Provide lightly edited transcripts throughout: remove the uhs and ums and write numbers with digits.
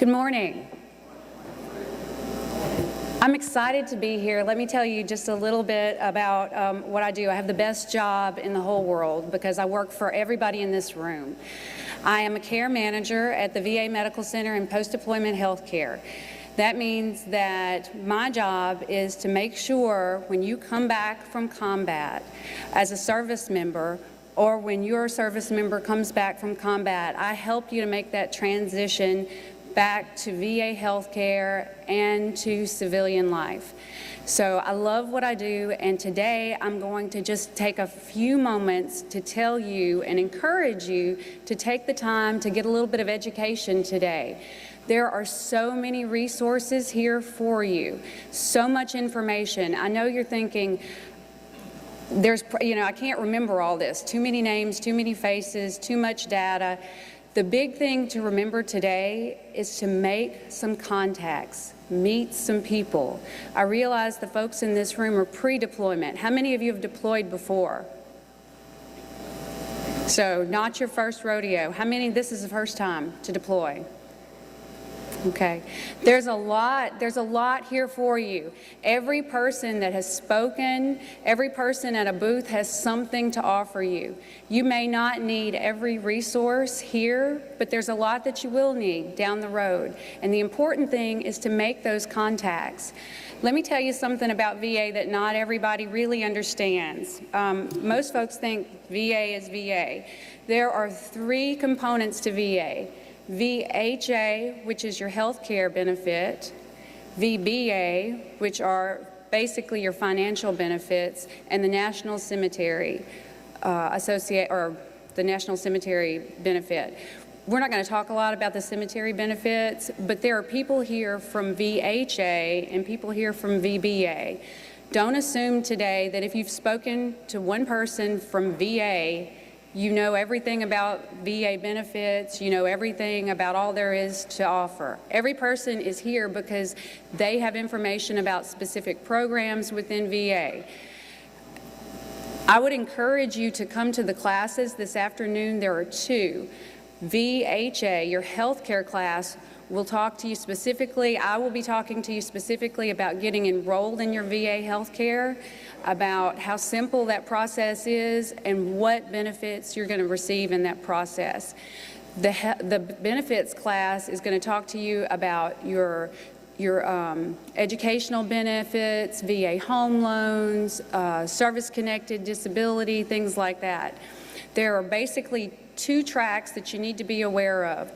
Good morning. I'm excited to be here. Let me tell you just a little bit about what I do. I have the best job in the whole world because I work for everybody in this room. I am a care manager at the VA Medical Center in post-deployment health care. That means that my job is to make sure when you come back from combat as a service member, or when your service member comes back from combat, I help you to make that transition back to VA healthcare and to civilian life. So I love what I do, and today I'm going to just take a few moments to tell you and encourage you to take the time to get a little bit of education today. There are so many resources here for you, so much information. I know you're thinking, I can't remember all this. Too many names, too many faces, too much data. The big thing to remember today is to make some contacts, meet some people. I realize the folks in this room are pre-deployment. How many of you have deployed before? So not your first rodeo. How many, this is the first time to deploy? Okay. There's a lot here for you. Every person that has spoken, every person at a booth has something to offer you. You may not need every resource here, but there's a lot that you will need down the road. And the important thing is to make those contacts. Let me tell you something about VA that not everybody really understands. Most folks think VA is VA. There are three components to VA. VHA, which is your health care benefit, VBA, which are basically your financial benefits, and the National Cemetery the National Cemetery benefit. We're not going to talk a lot about the cemetery benefits, but there are people here from VHA and people here from VBA. Don't assume today that if you've spoken to one person from VA, you know everything about VA benefits, you know everything about all there is to offer. Every person is here because they have information about specific programs within VA. I would encourage you to come to the classes this afternoon. There are two. VHA, your healthcare class, will talk to you specifically. I will be talking to you specifically about getting enrolled in your VA healthcare, about how simple that process is and what benefits you're going to receive in that process. The benefits class is going to talk to you about your educational benefits, VA home loans, service-connected disability, things like that. There are basically two tracks that you need to be aware of.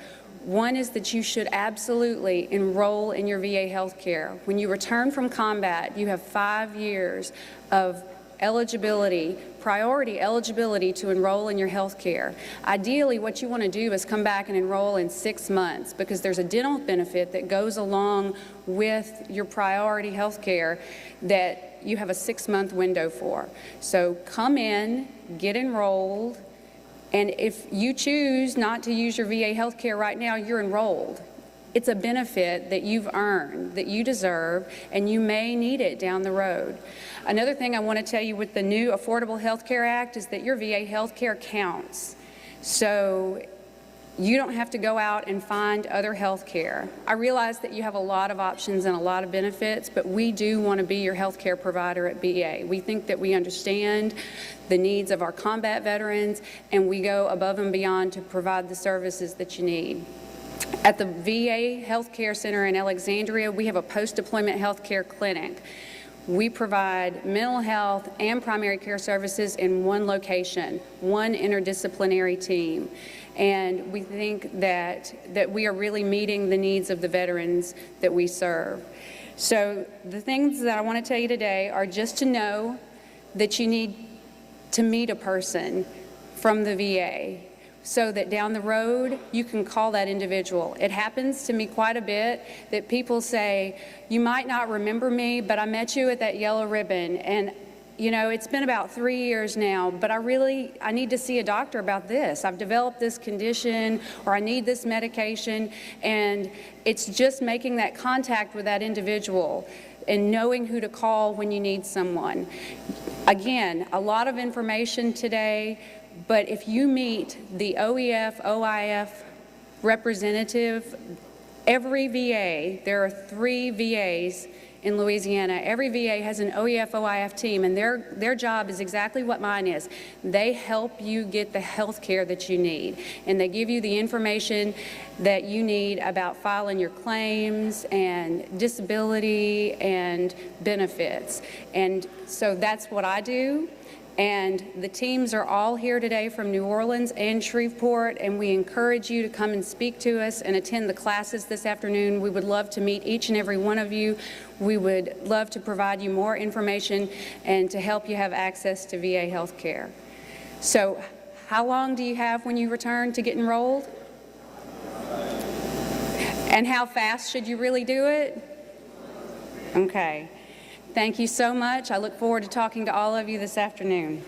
One is that you should absolutely enroll in your VA health care. When you return from combat, you have 5 years of eligibility, priority eligibility to enroll in your health care. Ideally, what you want to do is come back and enroll in 6 months because there's a dental benefit that goes along with your priority health care that you have a 6-month window for. So come in, get enrolled, and if you choose not to use your VA health care right now, you're enrolled. It's a benefit that you've earned, that you deserve, and you may need it down the road. Another thing I want to tell you with the new Affordable Health Care Act is that your VA health care counts. So you don't have to go out and find other health care. I realize that you have a lot of options and a lot of benefits, but we do want to be your health care provider at VA. We think that we understand the needs of our combat veterans, and we go above and beyond to provide the services that you need. At the VA Health Care Center in Alexandria, we have a post-deployment health care clinic. We provide mental health and primary care services in one location, one interdisciplinary team. And we think that we are really meeting the needs of the veterans that we serve. So the things that I want to tell you today are just to know that you need to meet a person from the VA so that down the road you can call that individual. It happens to me quite a bit that people say, you might not remember me, but I met you at that yellow ribbon, and you know, it's been about 3 years now, but I need to see a doctor about this. I've developed this condition, or I need this medication, and it's just making that contact with that individual and knowing who to call when you need someone. Again, a lot of information today, but if you meet the OEF, OIF representative, Every VA, there are 3 VAs in Louisiana. Every VA has an OEF OIF team, and their job is exactly what mine is. They help you get the health care that you need, and they give you the information that you need about filing your claims and disability and benefits. And so that's what I do. And the teams are all here today from New Orleans and Shreveport, and we encourage you to come and speak to us and attend the classes this afternoon. We would love to meet each and every one of you. We would love to provide you more information and to help you have access to VA health care. So how long do you have when you return to get enrolled? And how fast should you really do it? Okay. Thank you so much. I look forward to talking to all of you this afternoon.